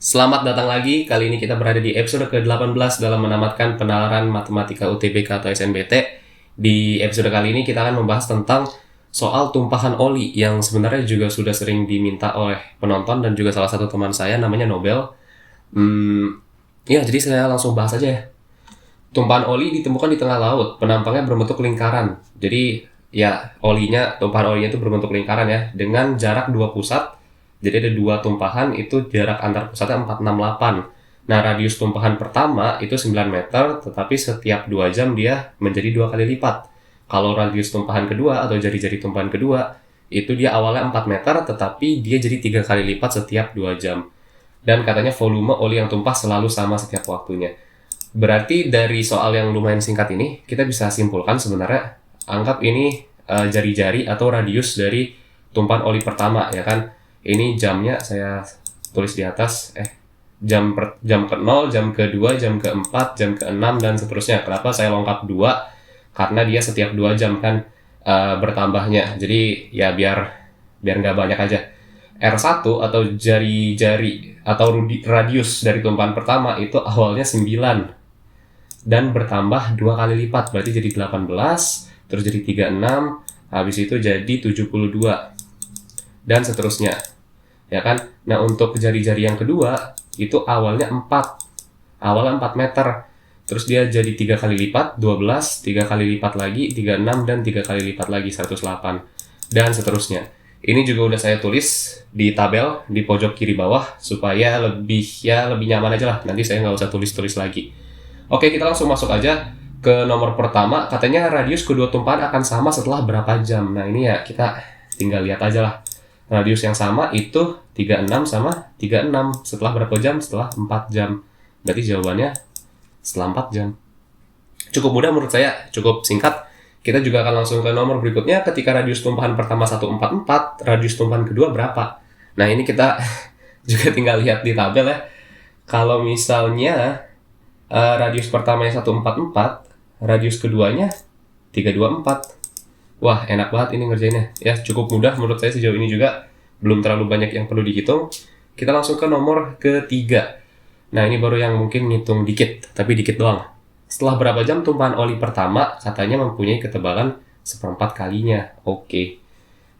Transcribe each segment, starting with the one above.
Selamat datang lagi, kali ini kita berada di episode ke-18 dalam menamatkan penalaran matematika UTBK atau SNBT. Di episode kali ini kita akan membahas tentang soal tumpahan oli yang sebenarnya juga sudah sering diminta oleh penonton dan juga salah satu teman saya namanya Nobel. Jadi saya langsung bahas aja ya. Tumpahan oli ditemukan di tengah laut, penampangnya berbentuk lingkaran. Jadi tumpahan olinya itu berbentuk lingkaran ya, dengan jarak dua pusat. Jadi ada dua tumpahan, itu jarak antar pusatnya 468. Nah, radius tumpahan pertama itu 9 meter, tetapi setiap 2 jam dia menjadi 2 kali lipat. Kalau radius tumpahan kedua atau jari-jari tumpahan kedua, itu dia awalnya 4 meter, tetapi dia jadi 3 kali lipat setiap 2 jam. Dan katanya volume oli yang tumpah selalu sama setiap waktunya. Berarti dari soal yang lumayan singkat ini, kita bisa simpulkan sebenarnya, anggap ini jari-jari atau radius dari tumpahan oli pertama, ya kan? Ini jamnya saya tulis di atas, jam ke-0, jam ke-2, jam ke-4, jam ke-6, dan seterusnya. Kenapa saya lengkap 2? Karena dia setiap 2 jam kan bertambahnya. Jadi ya biar nggak banyak aja. R1 atau jari-jari atau radius dari tumpahan pertama itu awalnya 9 dan bertambah 2 kali lipat, berarti jadi 18, terus jadi 36, habis itu jadi 72 dan seterusnya. Ya kan? Nah, untuk jari-jari yang kedua itu awalnya 4 meter, terus dia jadi 3 kali lipat 12, 3 kali lipat lagi 36, dan 3 kali lipat lagi 108, dan seterusnya. Ini juga udah saya tulis di tabel di pojok kiri bawah supaya lebih nyaman aja lah, nanti saya nggak usah tulis lagi. Oke, kita langsung masuk aja ke nomor pertama. Katanya radius kedua tumpahan akan sama setelah berapa jam. Nah, ini ya kita tinggal lihat aja lah. Radius yang sama itu 36 sama 36. Setelah berapa jam? Setelah 4 jam. Berarti jawabannya setelah 4 jam. Cukup mudah menurut saya, cukup singkat. Kita juga akan langsung ke nomor berikutnya. Ketika radius tumpahan pertama 144, radius tumpahan kedua berapa? Nah, ini kita juga tinggal lihat di tabel ya. Kalau misalnya radius pertamanya 144, radius keduanya 324. Wah, enak banget ini ngerjainnya. Ya, cukup mudah menurut saya sejauh ini juga. Belum terlalu banyak yang perlu dihitung. Kita langsung ke nomor ketiga. Nah, ini baru yang mungkin ngitung dikit, tapi dikit doang. Setelah berapa jam tumpahan oli pertama katanya mempunyai ketebalan 1/4 kalinya. Oke.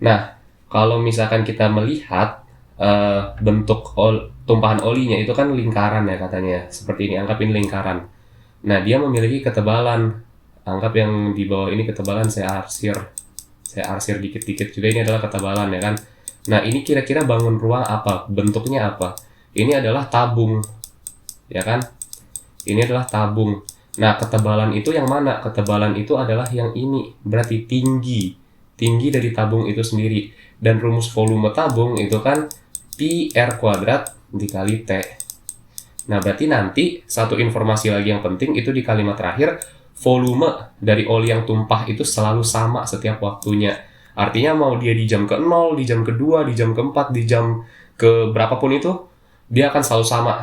Nah, kalau misalkan kita melihat bentuk tumpahan olinya itu kan lingkaran ya katanya. Seperti ini, anggap ini lingkaran. Nah, dia memiliki ketebalan. Anggap yang di bawah ini ketebalan, saya arsir dikit-dikit juga, ini adalah ketebalan ya kan. Nah, ini kira-kira bangun ruang apa? Bentuknya apa? Ini adalah tabung. Ya kan? Ini adalah tabung. Nah, ketebalan itu yang mana? Ketebalan itu adalah yang ini. Berarti tinggi dari tabung itu sendiri. Dan rumus volume tabung itu kan pi R kuadrat dikali T. Nah, berarti nanti satu informasi lagi yang penting itu di kalimat terakhir, volume dari oli yang tumpah itu selalu sama setiap waktunya. Artinya mau dia di jam ke-0, di jam ke-2, di jam ke-4, di jam ke berapapun itu, dia akan selalu sama.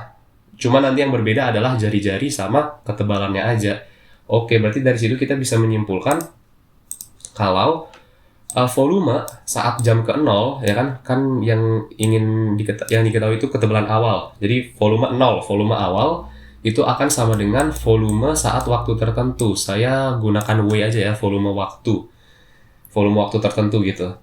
Cuma nanti yang berbeda adalah jari-jari sama ketebalannya aja. Oke, berarti dari situ kita bisa menyimpulkan kalau volume saat jam ke-0 ya kan yang diketahui itu ketebalan awal. Jadi volume 0, volume awal itu akan sama dengan volume saat waktu tertentu. Saya gunakan W aja ya, volume waktu tertentu gitu.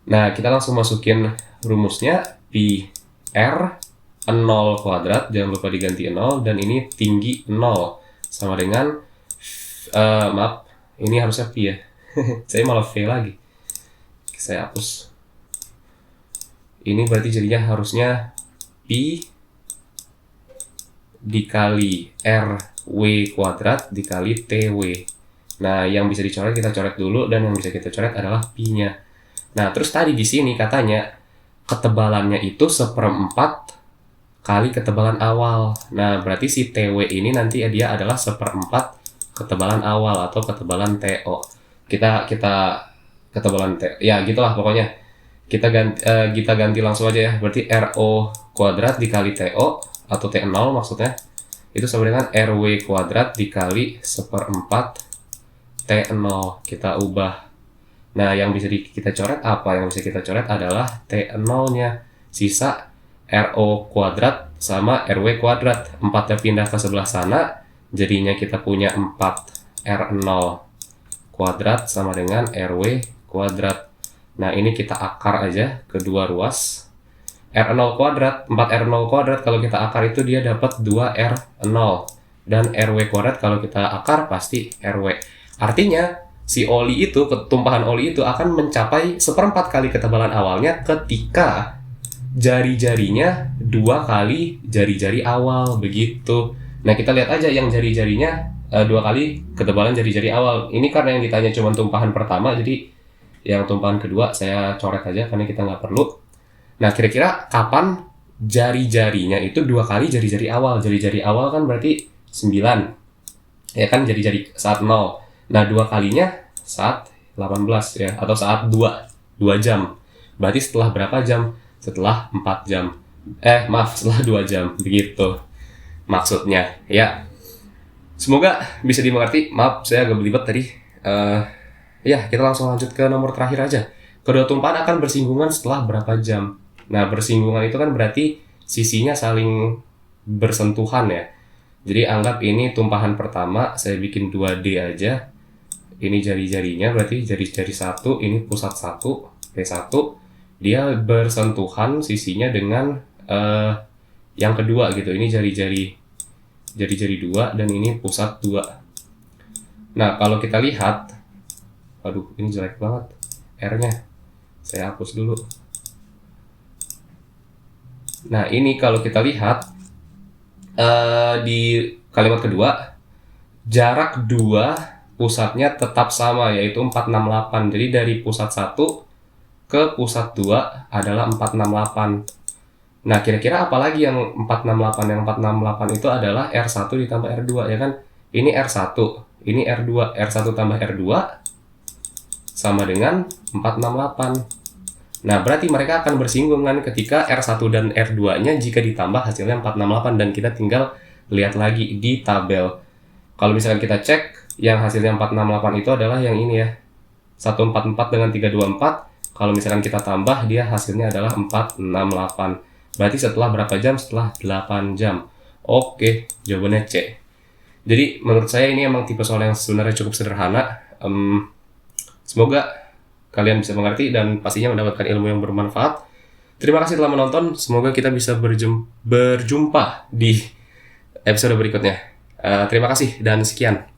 Nah, kita langsung masukin rumusnya, pi R 0 kuadrat, jangan lupa diganti 0, dan ini tinggi 0 sama dengan maaf, ini harusnya pi ya. Saya malah V lagi. Saya hapus. Ini berarti jadinya harusnya pi dikali RW kuadrat dikali TW. Nah, yang bisa dicoret kita coret dulu, dan yang bisa kita coret adalah pi-nya. Nah, terus tadi di sini katanya ketebalannya itu 1/4 kali ketebalan awal. Nah, berarti si TW ini nanti dia adalah 1/4 ketebalan awal atau ketebalan TO. Kita ketebalan T. Ya, gitulah pokoknya. Kita ganti langsung aja ya. Berarti RO kuadrat dikali TO atau T0 maksudnya itu sama dengan RW kuadrat dikali 1/4 T0. Kita ubah. Nah, yang bisa kita coret apa? Yang bisa kita coret adalah T0-nya. Sisa RO kuadrat sama RW kuadrat. 4-nya pindah ke sebelah sana, jadinya kita punya 4R0 kuadrat sama dengan RW kuadrat. Nah, ini kita akar aja kedua ruas. R0 kuadrat, 4R0 kuadrat kalau kita akar itu dia dapat 2R0. Dan RW kuadrat kalau kita akar pasti RW. Artinya, si oli itu, tumpahan oli itu akan mencapai 1/4 kali ketebalan awalnya ketika jari-jarinya 2 kali jari-jari awal, begitu. Nah, kita lihat aja yang jari-jarinya 2 kali ketebalan jari-jari awal. Ini karena yang ditanya cuma tumpahan pertama, jadi yang tumpahan kedua saya coret aja karena kita nggak perlu. Nah, kira-kira kapan jari-jarinya itu 2 kali jari-jari awal? Jari-jari awal kan berarti 9. Ya kan, jari-jari saat 0. Nah, 2 kalinya saat 18 ya, atau saat 2 jam. Berarti setelah berapa jam? Setelah 4 jam. Setelah 2 jam. Begitu maksudnya. Ya, semoga bisa dimengerti. Maaf, saya agak belibet tadi. Ya, kita langsung lanjut ke nomor terakhir aja. Kedua tumpahan akan bersinggungan setelah berapa jam? Nah, bersinggungan itu kan berarti sisinya saling bersentuhan ya. Jadi anggap ini tumpahan pertama, saya bikin 2D aja. Ini jari-jarinya, berarti jari-jari 1, ini pusat 1, P1. Dia bersentuhan sisinya dengan yang kedua gitu. Ini jari-jari 2 dan ini pusat 2. Nah, kalau kita lihat, aduh, ini jelek banget R-nya. Saya hapus dulu. Nah, ini kalau kita lihat di kalimat kedua, jarak 2 pusatnya tetap sama, yaitu 468. Jadi dari pusat 1 ke pusat 2 adalah 468. Nah, kira-kira apa lagi yang 468? Yang 468 itu adalah R1 ditambah R2, ya kan? Ini R1, ini R2. R1 tambah R2 sama dengan 468. Nah, berarti mereka akan bersinggungan ketika R1 dan R2-nya jika ditambah hasilnya 468, dan kita tinggal lihat lagi di tabel. Kalau misalkan kita cek, yang hasilnya 468 itu adalah yang ini ya, 144 dengan 324. Kalau misalkan kita tambah, dia hasilnya adalah 468. Berarti setelah berapa jam? Setelah 8 jam. Oke, jawabannya C. Jadi menurut saya ini emang tipe soal yang sebenarnya cukup sederhana. Semoga kalian bisa mengerti dan pastinya mendapatkan ilmu yang bermanfaat. Terima kasih telah menonton. Semoga kita bisa berjumpa di episode berikutnya. Terima kasih dan sekian.